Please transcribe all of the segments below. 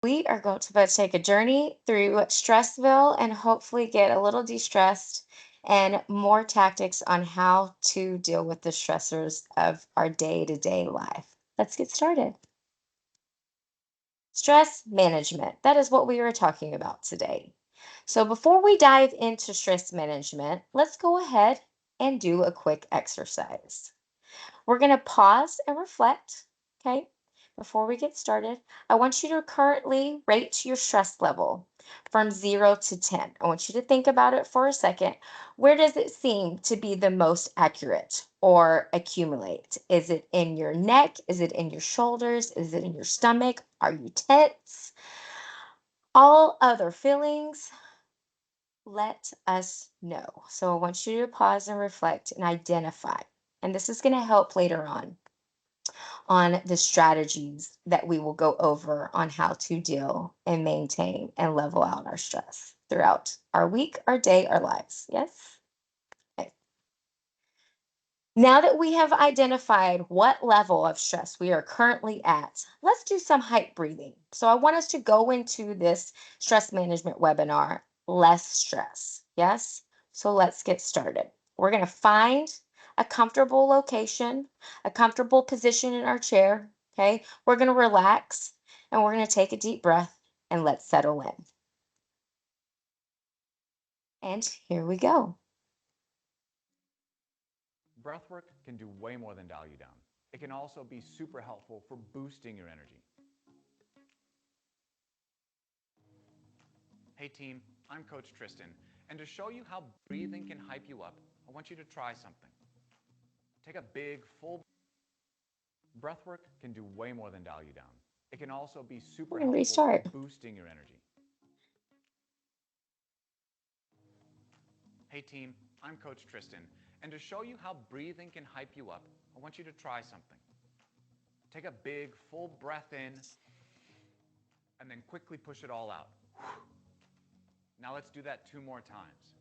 We are going to both take a journey through Stressville and hopefully get a little de-stressed and more tactics on how to deal with the stressors of our day-to-day life. Let's get started. Stress management. That is what we are talking about today. So before we dive into stress management, let's go ahead and do a quick exercise. We're going to pause and reflect, okay? Before we get started, I want you to currently rate your stress level from 0 to 10. I want you to think about it for a second. Where does it seem to be the most accurate or accumulate? Is it in your neck? Is it in your shoulders? Is it in your stomach? Are you tense? All other feelings, let us know. So I want you to pause and reflect and identify. And this is going to help later on the strategies that we will go over on how to deal and maintain and level out our stress throughout our week, our day, our lives. Yes? Okay. Now that we have identified what level of stress we are currently at, let's do some hype breathing. So I want us to go into this stress management webinar, less stress. Yes? So let's get started. We're going to find a comfortable location, a comfortable position in our chair. Okay. We're going to relax and we're going to take a deep breath and let's settle in. And here we go. Breathwork can do way more than dial you down. It can also be super helpful for boosting your energy. Hey team, I'm Coach Tristan, and to show you how breathing can hype you up, I want you to try something. Take a big, full breathwork can do way more than dial you down. It can also be We're super going to helpful for restart. boosting your energy. Hey team, I'm Coach Tristan, and to show you how breathing can hype you up, I want you to try something. Take a big, full breath in, and then quickly push it all out. Now let's do that 2 more times.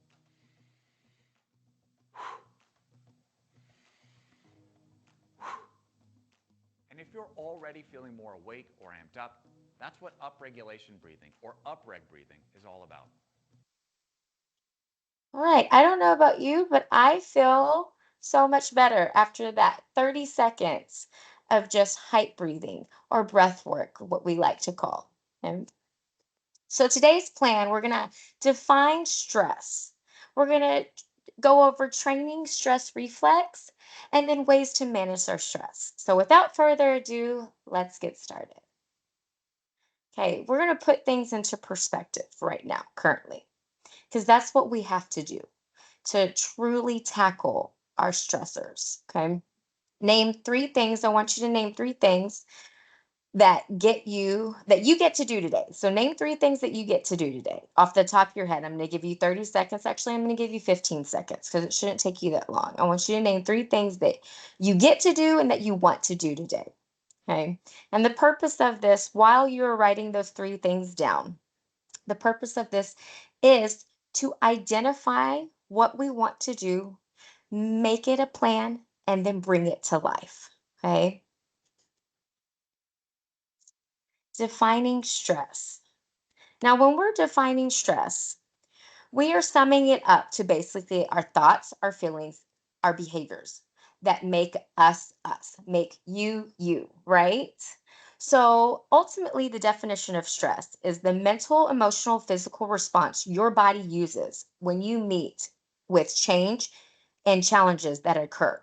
And if you're already feeling more awake or amped up, that's what upregulation breathing, or upreg breathing, is all about. All right. I don't know about you, but I feel so much better after that 30 seconds of just hype breathing or breath work, what we like to call. And so today's plan, we're going to define stress. We're going to go over training stress reflex and then ways to manage our stress. So without further ado, let's get started. Okay, we're going to put things into perspective right now, currently, because that's what we have to do to truly tackle our stressors. Okay. Name 3 things. I want you to name 3 things that you get to do today. So name 3 things that you get to do today off the top of your head. I'm going to give you 30 seconds. Actually, I'm going to give you 15 seconds because it shouldn't take you that long. I want you to name 3 things that you get to do and that you want to do today. Okay. And the purpose of this, while you're writing those 3 things down, the purpose of this is to identify what we want to do, make it a plan, and then bring it to life. Okay. Defining stress. Now, when we're defining stress, we are summing it up to basically our thoughts, our feelings, our behaviors that make us, make you, right? So ultimately, the definition of stress is the mental, emotional, physical response your body uses when you meet with change and challenges that occur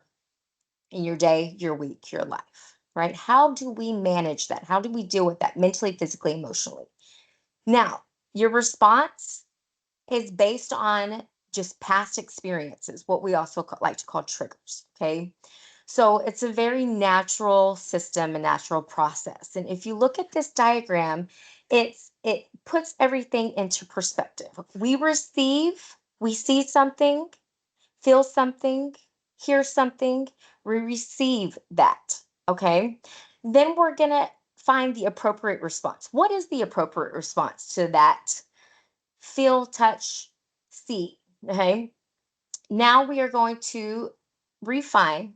in your day, your week, your life, right? How do we manage that? How do we deal with that mentally, physically, emotionally? Now, your response is based on just past experiences, what we also like to call triggers. Okay. So it's a very natural system, a natural process. And if you look at this diagram, it puts everything into perspective. We see something, feel something, hear something, we receive that. Okay. Then we're gonna find the appropriate response. What is the appropriate response to that feel, touch, see? Okay. Now we are going to refine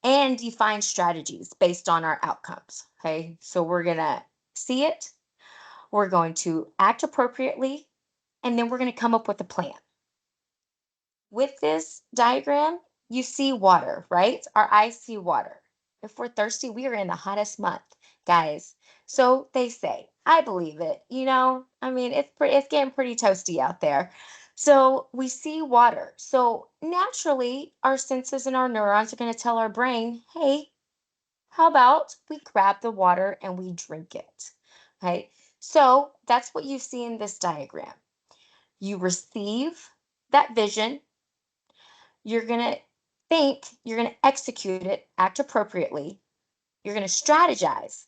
and define strategies based on our outcomes. Okay. So we're going to see it, We're going to act appropriately, and then we're going to come up with a plan. With this diagram, you see water, right? Our eyes see water. If we're thirsty, we are in the hottest month, guys. So they say. I believe it. I mean, it's getting pretty toasty out there. So we see water. So naturally, our senses and our neurons are going to tell our brain, hey, how about we grab the water and we drink it? Right? So that's what you see in this diagram. You receive that vision, you're going to think, you're going to execute it, act appropriately, you're going to strategize,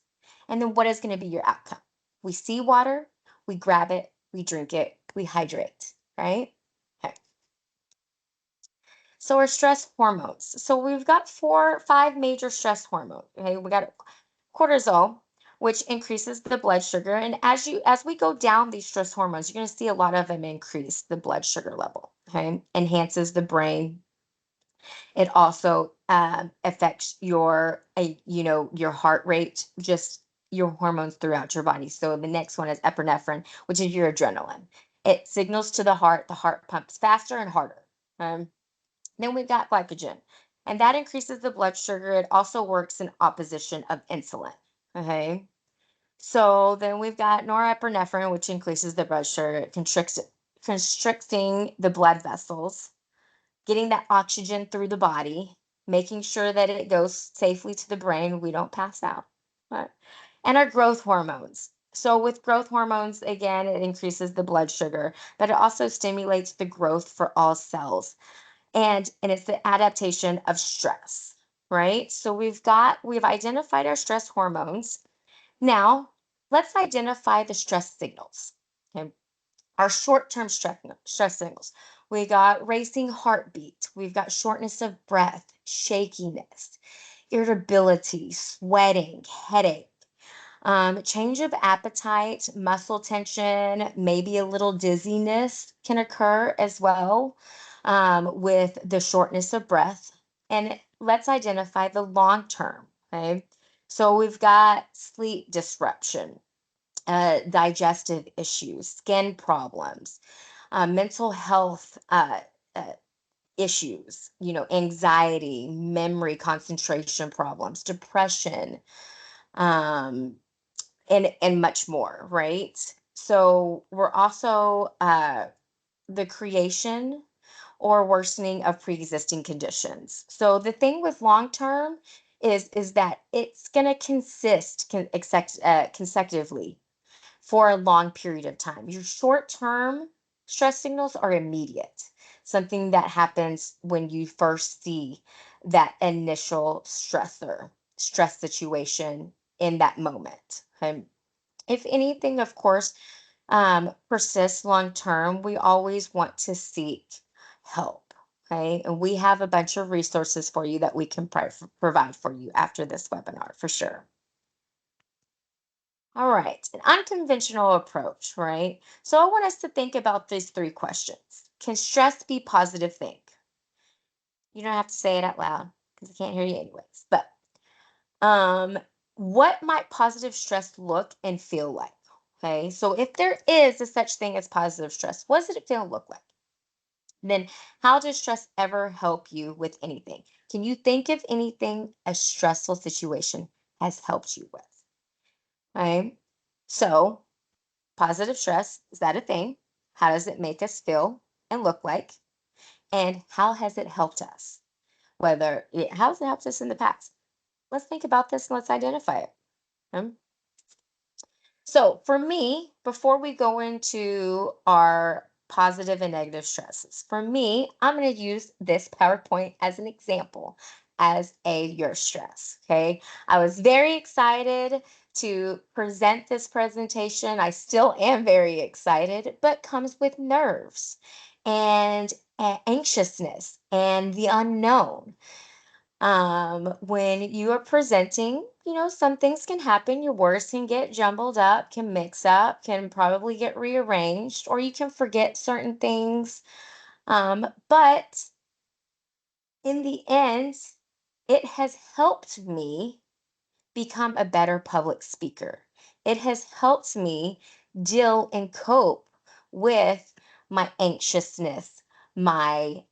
and then what is going to be your outcome? We see water, we grab it, we drink it, we hydrate, right? Okay. So our stress hormones. So we've got 5 major stress hormones. Okay, we got cortisol, which increases the blood sugar, and as we go down these stress hormones, you're going to see a lot of them increase the blood sugar level. Okay, enhances the brain. It also affects your heart rate, just your hormones throughout your body. So the next one is epinephrine, which is your adrenaline. It signals to the heart. The heart pumps faster and harder. Then we've got glycogen, and that increases the blood sugar. It also works in opposition of insulin. Okay. So then we've got norepinephrine, which increases the blood sugar. It constricting the blood vessels, getting that oxygen through the body, making sure that it goes safely to the brain, we don't pass out. Right? And our growth hormones. So, with growth hormones, again, it increases the blood sugar, but it also stimulates the growth for all cells. And it's the adaptation of stress, right? So we've identified our stress hormones. Now, let's identify the stress signals. Okay, our short-term stress signals. We got racing heartbeat. We've got shortness of breath, shakiness, irritability, sweating, headache, change of appetite, muscle tension, maybe a little dizziness can occur as well with the shortness of breath. And let's identify the long term. Okay. So we've got sleep disruption, digestive issues, skin problems, mental health uh, issues, anxiety, memory, concentration problems, depression, um, and much more, right? So we're also the creation or worsening of pre-existing conditions. So the thing with long term is that it's going to consecutively for a long period of time. Your short term stress signals are immediate, something that happens when you first see that initial stress situation in that moment. Okay? If anything, of course, persists long term, we always want to seek help. Okay. And we have a bunch of resources for you that we can provide for you after this webinar for sure. All right, an unconventional approach, right? So I want us to think about these 3 questions. Can stress be positive thing? You don't have to say it out loud because I can't hear you anyways. But um, what might positive stress look and feel like? Okay, so if there is a such thing as positive stress, what does it feel and look like? Then how does stress ever help you with anything? Can you think of anything a stressful situation has helped you with? Okay, so positive stress, is that a thing? How does it make us feel and look like? And how has it helped us? How has it helped us in the past? Let's think about this and let's identify it. Um, So, for me, before we go into our positive and negative stresses, for me, I'm going to use this PowerPoint as an example as your stress. Okay. I was very excited to present this presentation. I still am very excited, but comes with nerves and anxiousness and the unknown. When you are presenting, some things can happen. Your words can get jumbled up, can mix up, can probably get rearranged, or you can forget certain things. But in the end, it has helped me become a better public speaker. It has helped me deal and cope with my anxiousness, my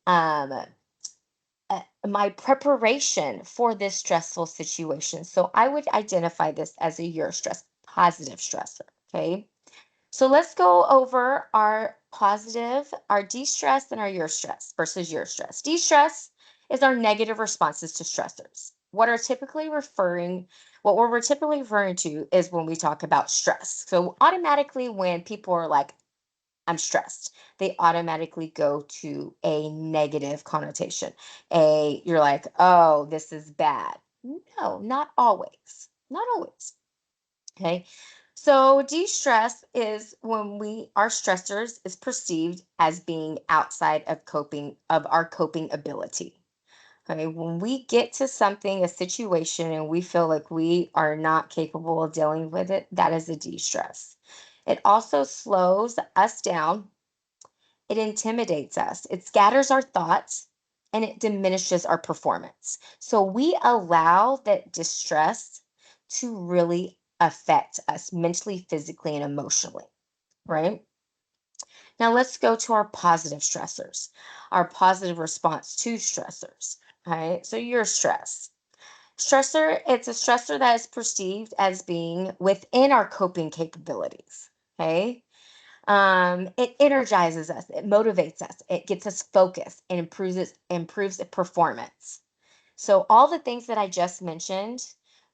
my preparation for this stressful situation. So I would identify this as a your stress, positive stressor. Okay. So let's go over our positive, our de-stress, and our your stress versus your stress. De-stress is our negative responses to stressors. What we're typically referring to is when we talk about stress. So automatically when people are like, I'm stressed, they automatically go to a negative connotation. You're like, oh, this is bad. No, not always. Not always. Okay. So de-stress is when our stressors is perceived as being outside of our coping ability. Okay. When we get to something, a situation, and we feel like we are not capable of dealing with it, that is a de-stress. It also slows us down, it intimidates us, it scatters our thoughts, and it diminishes our performance. So we allow that distress to really affect us mentally, physically, and emotionally, right? Now let's go to our positive stressors, our positive response to stressors. All right, so your stress. It's a stressor that is perceived as being within our coping capabilities. Okay. It energizes us, it motivates us, it gets us focused, and improves the performance. So all the things that I just mentioned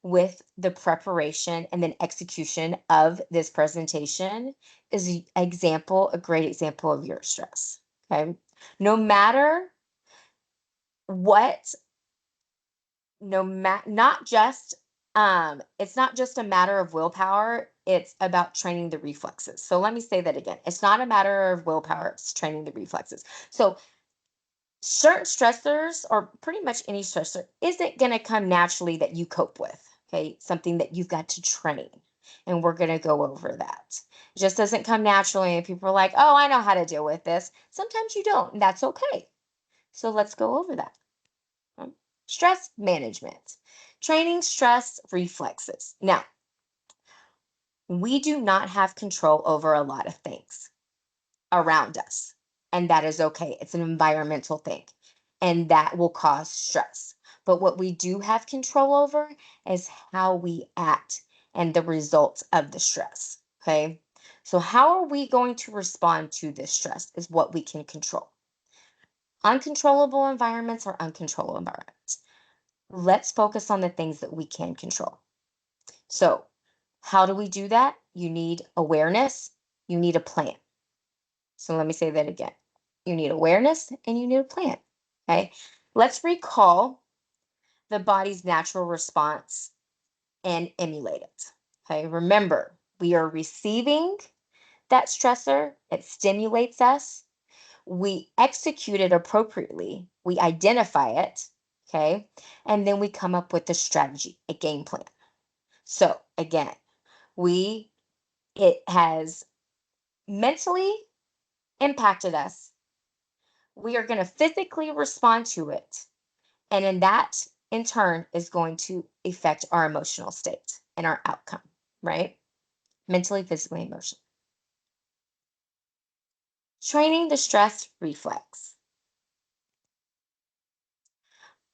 with the preparation and then execution of this presentation is a great example of your stress. Okay. No matter what, not just it's not just a matter of willpower, it's about training the reflexes. So let me say that again. It's not a matter of willpower, it's training the reflexes. So certain stressors, or pretty much any stressor, isn't going to come naturally that you cope with. Okay. Something that you've got to train. And we're going to go over that. It just doesn't come naturally. And people are like, oh, I know how to deal with this. Sometimes you don't. And that's okay. So let's go over that. Um, Stress management, training stress reflexes. Now, we do not have control over a lot of things around us, and that is okay. It's an environmental thing, and that will cause stress. But what we do have control over is how we act and the results of the stress. Okay. So, how are we going to respond to this stress is what we can control. Uncontrollable environments are uncontrollable environments. Let's focus on the things that we can control. So, how do we do that? You need awareness, you need a plan. So, let me say that again. You need awareness and you need a plan. Okay. Let's recall the body's natural response and emulate it. Okay. Remember, we are receiving that stressor, it stimulates us. We execute it appropriately, we identify it. Okay. And then we come up with a strategy, a game plan. So, again, we it has mentally impacted us. We are going to physically respond to it. And in that, in turn, is going to affect our emotional state and our outcome, right? Mentally, physically, emotionally. Training the stress reflex.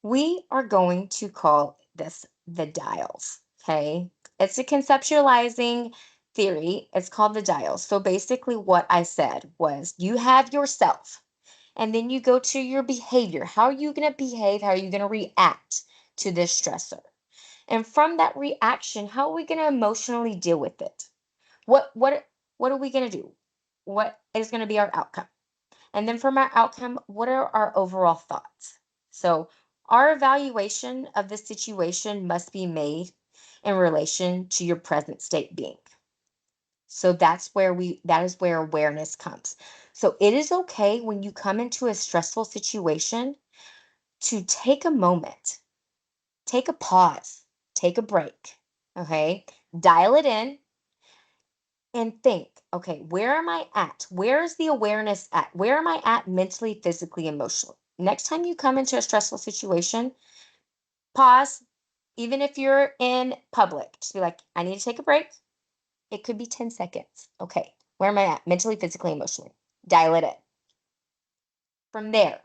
We are going to call this the dials, okay? It's a conceptualizing theory. It's called the dials. So basically, what I said was you have yourself, and then you go to your behavior. How are you going to behave? How are you going to react to this stressor? And from that reaction, how are we going to emotionally deal with it? What what what are we going to do? What is going to be our outcome? And then from our outcome, what are our overall thoughts? So, our evaluation of the situation must be made in relation to your present state being. So that is where awareness comes. So it is okay when you come into a stressful situation to take a moment, take a pause, take a break. Okay? Dial it in and think, okay, where am I at? Where is the awareness at? Where am I at mentally, physically, emotionally? Next time you come into a stressful situation, pause. Even if you're in public, just be like, I need to take a break. It could be 10 seconds. Okay, where am I at? Mentally, physically, emotionally. Dial it in. From there,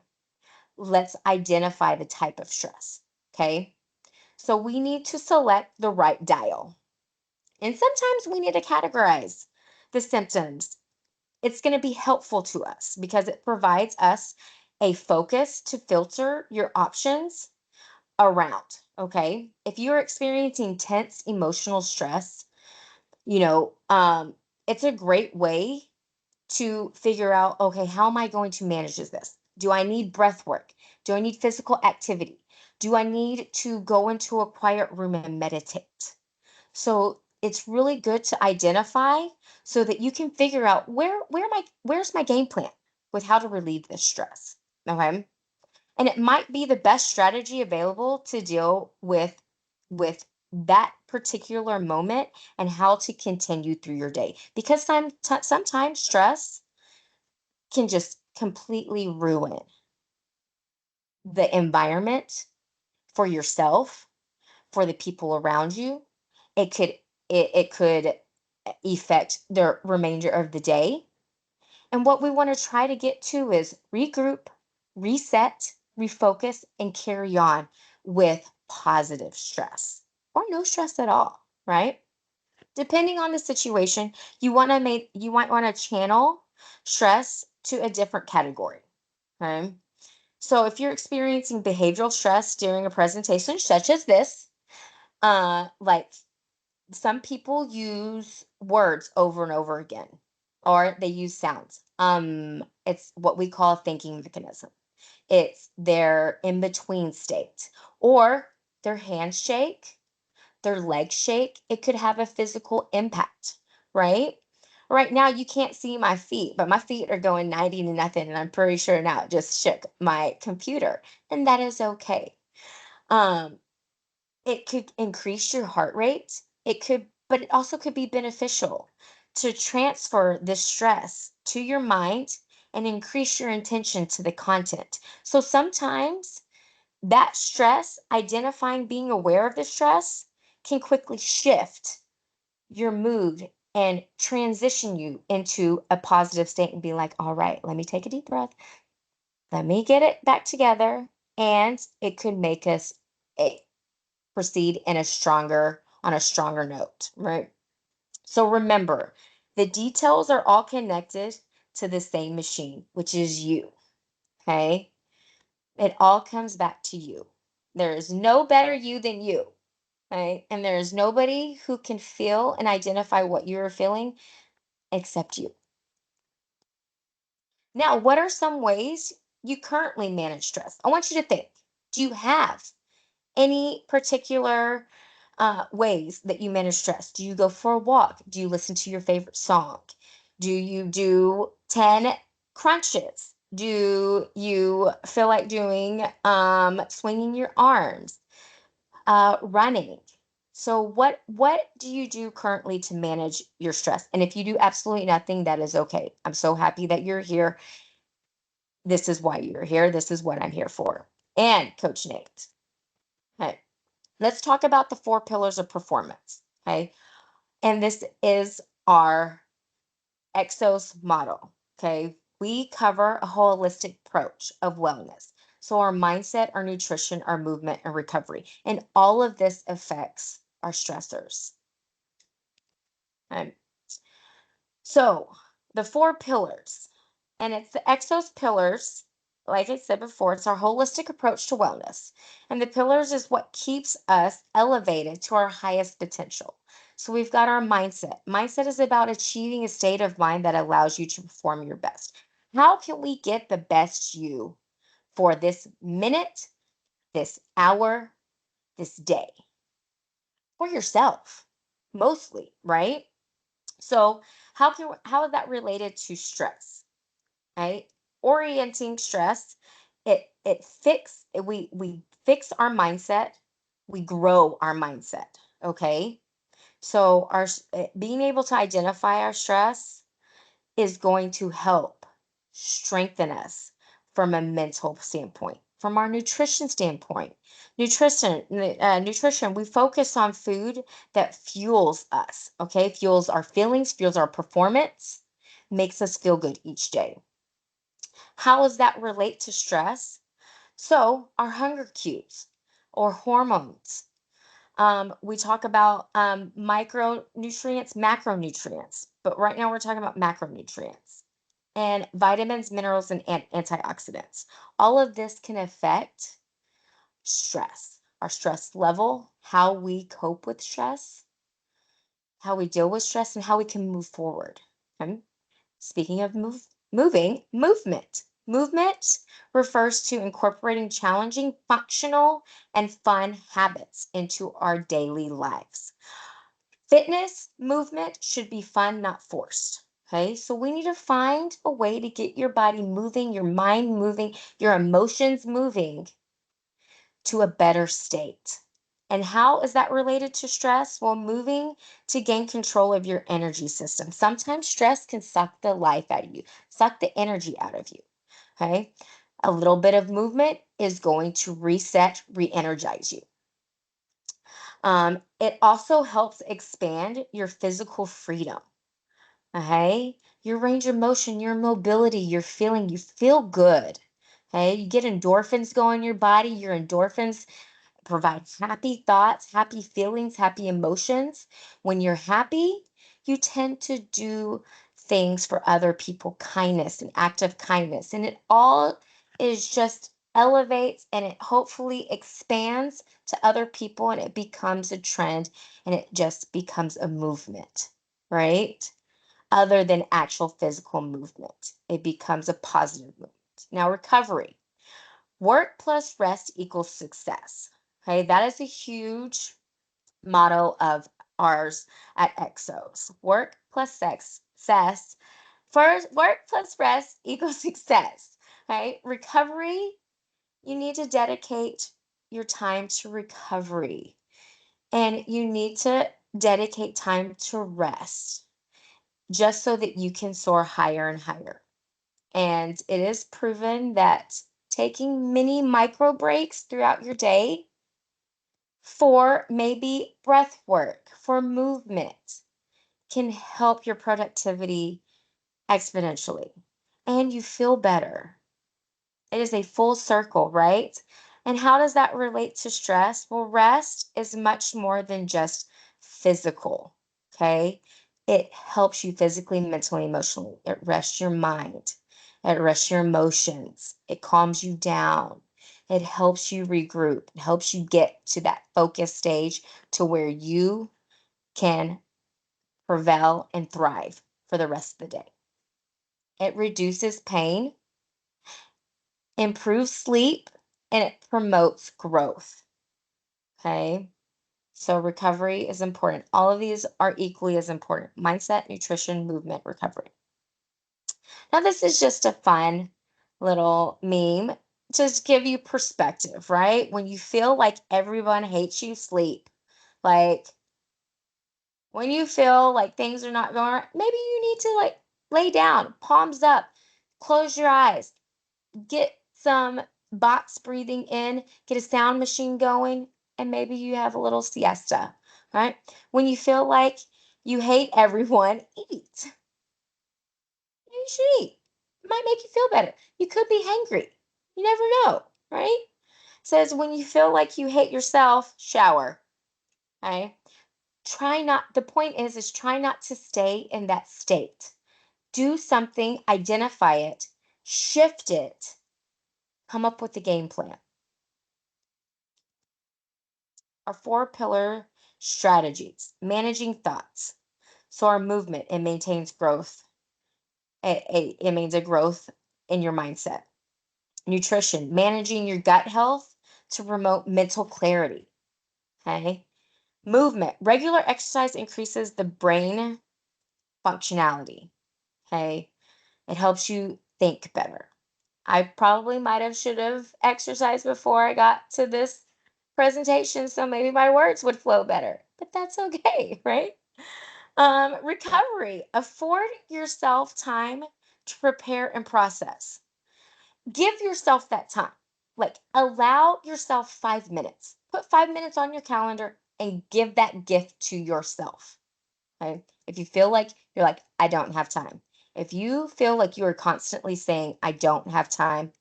let's identify the type of stress. Okay, so we need to select the right dial. And sometimes we need to categorize the symptoms. It's going to be helpful to us because it provides us a focus to filter your options around. Okay. If you're experiencing tense emotional stress, you know, it's a great way to figure out, okay, how am I going to manage this? Do I need breath work? Do I need physical activity? Do I need to go into a quiet room and meditate? So it's really good to identify so that you can figure out where's my game plan with how to relieve this stress. Okay. And it might be the best strategy available to deal with that particular moment and how to continue through your day. Because sometimes stress can just completely ruin the environment for yourself, for the people around you. It could affect the remainder of the day. And what we want to try to get to is regroup, reset, refocus, and carry on with positive stress or no stress at all, right? Depending on the situation, you might want to channel stress to a different category. Okay. So if you're experiencing behavioral stress during a presentation, such as this, like some people use words over and over again, or they use sounds. It's what we call a thinking mechanism. It's their in between state, or their handshake, their leg shake. It could have a physical impact, right? Right now, you can't see my feet, but my feet are going 90 to nothing, and I'm pretty sure now it just shook my computer, and that is okay. Um, it could increase your heart rate. It could, but it also could be beneficial to transfer the stress to your mind and increase your intention to the content. So sometimes that stress, identifying, being aware of the stress, can quickly shift your mood and transition you into a positive state and be like, all right, let me take a deep breath. Let me get it back together. And it could make us a proceed in a stronger on a stronger note, right? So remember, the details are all connected to the same machine, which is you. Okay? It all comes back to you. There is no better you than you. Okay? And there is nobody who can feel and identify what you're feeling except you. Now, what are some ways you currently manage stress? I want you to think. Do you have any particular ways that you manage stress? Do you go for a walk? Do you listen to your favorite song? Do you do 10 crunches? Do you feel like doing swinging your arms, running? So what do you do currently to manage your stress? And if you do absolutely nothing, that is okay. I'm so happy that you're here. This is why you're here. This is what I'm here for. And Coach Nate. Okay. Let's talk about the four pillars of performance. Okay. And this is our Exos model. Okay. We cover a holistic approach of wellness. So, our mindset, our nutrition, our movement, and recovery. And all of this affects our stressors. Okay. So, the four pillars, and it's the Exos pillars. Like I said before, it's our holistic approach to wellness. And the pillars is what keeps us elevated to our highest potential. So we've got our mindset. Mindset is about achieving a state of mind that allows you to perform your best. How can we get the best you for this minute, this hour, this day? For yourself, mostly, right? So how is that related to stress? Right? Orienting stress, we fix our mindset, we grow our mindset. Okay. So being able to identify our stress is going to help strengthen us from a mental standpoint, from our nutrition standpoint. Nutrition, we focus on food that fuels us, okay? Fuels our feelings, fuels our performance, makes us feel good each day. How does that relate to stress? So, our hunger cues or hormones. We talk about micronutrients, macronutrients, but right now we're talking about macronutrients and vitamins, minerals, and antioxidants. All of this can affect stress, our stress level, how we cope with stress, how we deal with stress, and how we can move forward. Okay? Speaking of movement. Movement refers to incorporating challenging, functional, and fun habits into our daily lives. Fitness movement should be fun, not forced. Okay, so we need to find a way to get your body moving, your mind moving, your emotions moving to a better state. And how is that related to stress? Well, moving to gain control of your energy system. Sometimes stress can suck the life out of you, suck the energy out of you. Okay. A little bit of movement is going to reset, re energize you. It also helps expand your physical freedom. Okay. Your range of motion, your mobility, your feeling, you feel good. Okay. You get endorphins going in your body. Your endorphins provide happy thoughts, happy feelings, happy emotions. When you're happy, you tend to do things for other people, kindness, an act of kindness. And it all is just elevates and it hopefully expands to other people and it becomes a trend and it just becomes a movement, right? Other than actual physical movement, it becomes a positive movement. Now, recovery. Work plus rest equals success. Okay, that is a huge motto of ours at Exos. Work plus success. First, work plus rest equals success. Okay, recovery, you need to dedicate your time to recovery and you need to dedicate time to rest just so that you can soar higher and higher. And it is proven that taking mini micro breaks throughout your day for maybe breath work, for movement, can help your productivity exponentially. And you feel better. It is a full circle, right? And how does that relate to stress? Well, rest is much more than just physical, okay? It helps you physically, mentally, emotionally. It rests your mind, it rests your emotions, it calms you down, it helps you regroup, it helps you get to that focus stage to where you can prevail and thrive for the rest of the day. It reduces pain, improves sleep, and it promotes growth. Okay. So recovery is important. All of these are equally as important: mindset, nutrition, movement, recovery. Now, this is just a fun little meme to give you perspective, right? When you feel like everyone hates you, sleep. Like when you feel like things are not going right, maybe you need to like lay down, palms up, close your eyes, get some box breathing in, get a sound machine going, and maybe you have a little siesta, right? When you feel like you hate everyone, eat. You should eat. It might make you feel better. You could be hangry. You never know, right? Says when you feel like you hate yourself, shower. Okay. Try not, the point is try not to stay in that state. Do something, identify it, shift it, come up with a game plan. Our four pillar strategies: managing thoughts. So our movement, it maintains growth. It means a growth in your mindset. Nutrition, managing your gut health to promote mental clarity. Okay. Movement, regular exercise increases the brain functionality. Okay. It helps you think better. I probably might have should have exercised before I got to this presentation, so maybe my words would flow better. But that's okay, right? Recovery. Afford yourself time to prepare and process. Give yourself that time. Like, allow yourself 5 minutes. Put 5 minutes on your calendar and give that gift to yourself. Okay. If you feel like you're like, I don't have time. If you feel like you are constantly saying, I don't have time,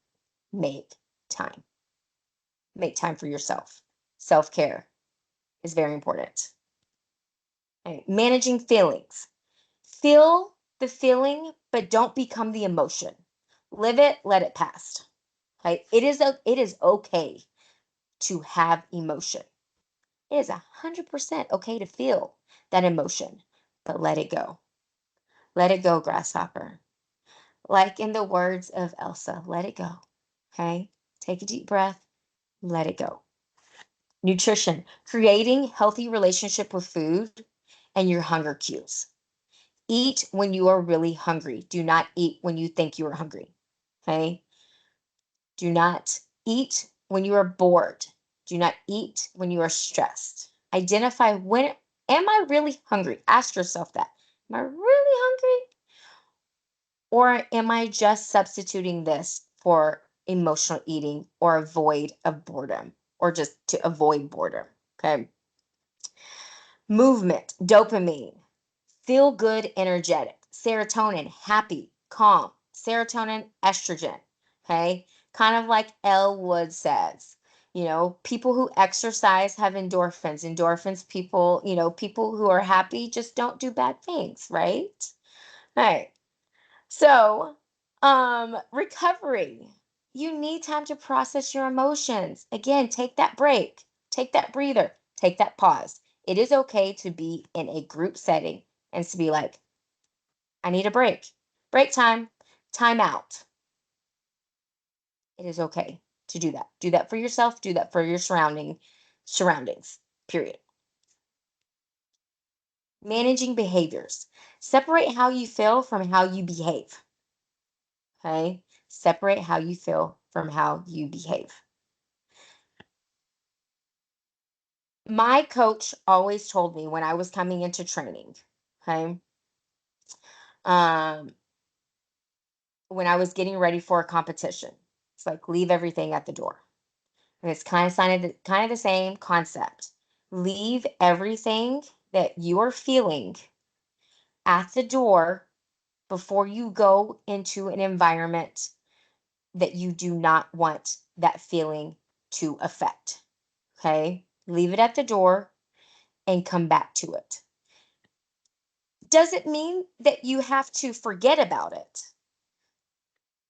make time. Make time for yourself. Self care is very important. Okay. Managing feelings. Feel the feeling, but don't become the emotion. Live it, let it pass. Okay. It is okay to have emotion. It is 100% okay to feel that emotion, but let it go. Let it go, grasshopper. Like in the words of Elsa, let it go. Okay? Take a deep breath, let it go. Nutrition, creating healthy relationship with food and your hunger cues. Eat when you are really hungry. Do not eat when you think you are hungry. Okay? Do not eat when you are bored. Do not eat when you are stressed. Identify when am I really hungry? Ask yourself that. Am I really hungry? Or am I just substituting this for emotional eating or avoid of boredom or just to avoid boredom? Okay. Movement, dopamine, feel good, energetic, serotonin, happy, calm, serotonin, estrogen. Okay. Kind of like Elle Wood says, people who exercise have endorphins. Endorphins, people who are happy just don't do bad things, right? All right. So, recovery. You need time to process your emotions. Again, take that break, take that breather, take that pause. It is okay to be in a group setting and to be like, I need a break. Break time, time out. It is okay to do that. Do that for yourself, do that for your surroundings. Period. Managing behaviors. Separate how you feel from how you behave. Okay? Separate how you feel from how you behave. My coach always told me when I was coming into training, okay, um, when I was getting ready for a competition, it's like leave everything at the door. And it's kind of the same concept. Leave everything that you are feeling at the door before you go into an environment that you do not want that feeling to affect. Okay? Leave it at the door and come back to it. Doesn't mean that you have to forget about it.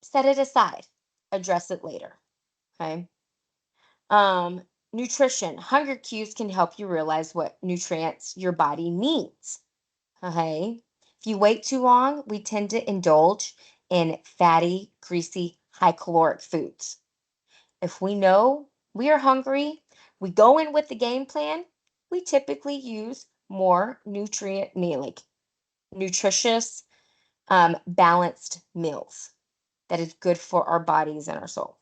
Set it aside. Address it later. Okay. Nutrition. Hunger cues can help you realize what nutrients your body needs. Okay. If you wait too long, we tend to indulge in fatty, greasy, high caloric foods. If we know we are hungry, we go in with the game plan, we typically use more like nutritious balanced meals that is good for our bodies and our soul.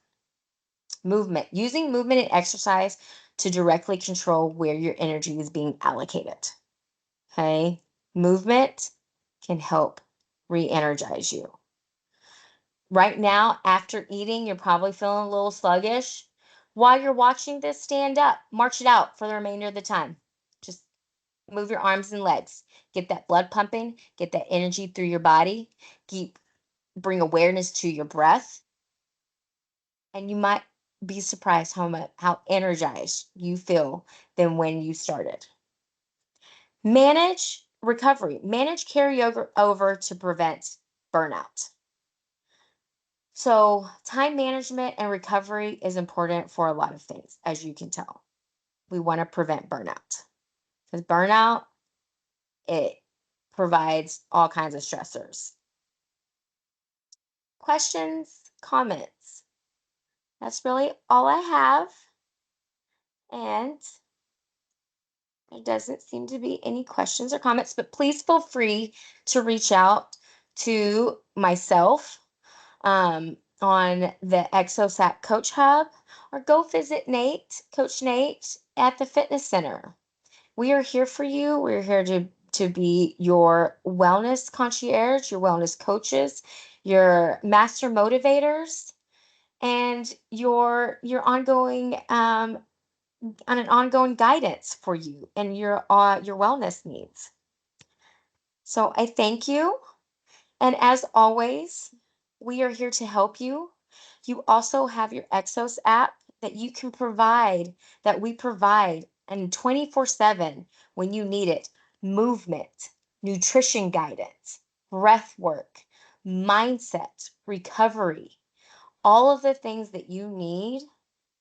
Movement, using movement and exercise to directly control where your energy is being allocated. Okay. Movement can help re energize you. Right now, after eating, you're probably feeling a little sluggish. While you're watching this, stand up, march it out for the remainder of the time. Just move your arms and legs. Get that blood pumping, get that energy through your body. Keep bring awareness to your breath, and you might be surprised how energized you feel than when you started. Manage recovery. Manage carryover over to prevent burnout. So, time management and recovery is important for a lot of things, as you can tell. We want to prevent burnout because burnout, it provides all kinds of stressors. Questions, comments. That's really all I have. And there doesn't seem to be any questions or comments, but please feel free to reach out to myself on the Exosac Coach Hub or go visit Coach Nate at the fitness center. We are here for you. We're here to be your wellness concierge, your wellness coaches, your master motivators, and your ongoing on an ongoing guidance for you and your wellness needs. So I thank you. And as always, we are here to help you. You also have your Exos app that you can provide, that we provide, and 24/7 when you need it. Movement, nutrition guidance, breath work, mindset, recovery, all of the things that you need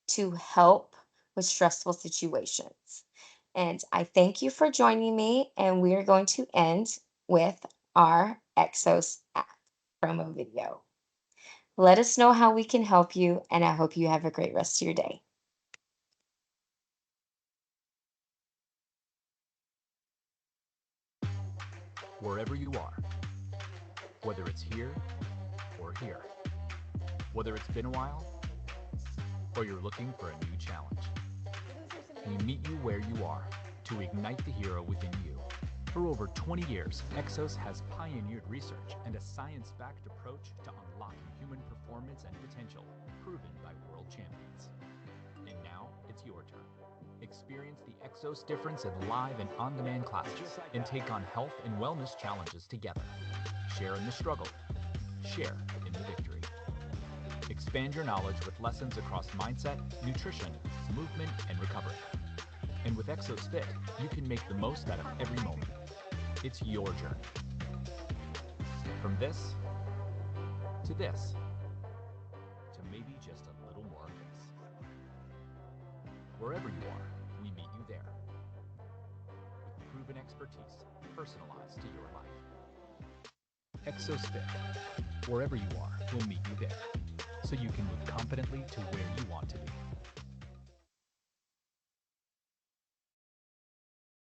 to help with stressful situations. And I thank you for joining me, and we are going to end with our Exos app promo video. Let us know how we can help you, and I hope you have a great rest of your day. Wherever you are, whether it's here or here, whether it's been a while or you're looking for a new challenge, we meet you where you are to ignite the hero within you. For over 20 years, Exos has pioneered research and a science-backed approach to unlocking human performance and potential, proven by world champions. And now, it's your turn. Experience the Exos difference in live and on-demand classes and take on health and wellness challenges together. Share in the struggle. Share in the victory. Expand your knowledge with lessons across mindset, nutrition, movement, and recovery. And with Exos Fit, you can make the most out of every moment. It's your journey. From this, to this, to maybe just a little more of this. Wherever you are, we meet you there. With proven expertise personalized to your life. Exos Fit. Wherever you are, we'll meet you there, so you can move confidently to where you want to be.